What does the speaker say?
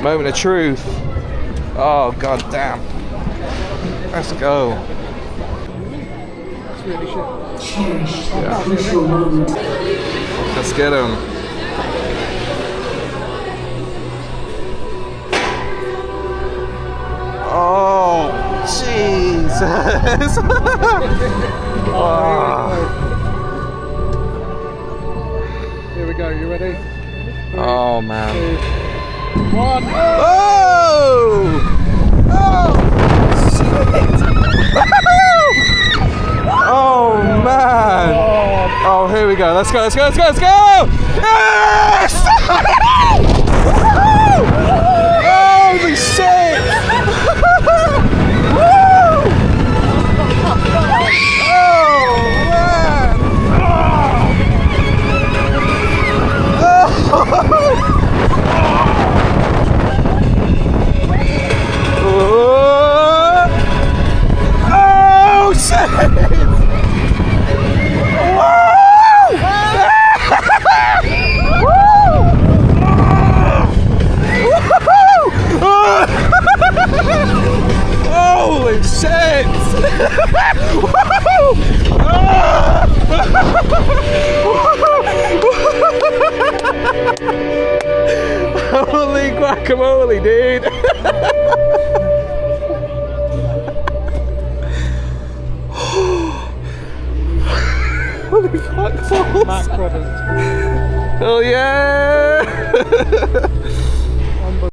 Moment of truth. Oh god damn. Let's go. Yeah. Let's get him. Oh Jesus. Oh. Here we go, you ready? 3, Oh man. 2, 1. Oh! Oh! Shit! Oh man! Oh, here we go. Let's go! Let's go! Let's go! Let's go! Yes! Holy shit! Holy shit! Holy guacamole, dude! Holy fuck balls! Mack Rides. Oh yeah!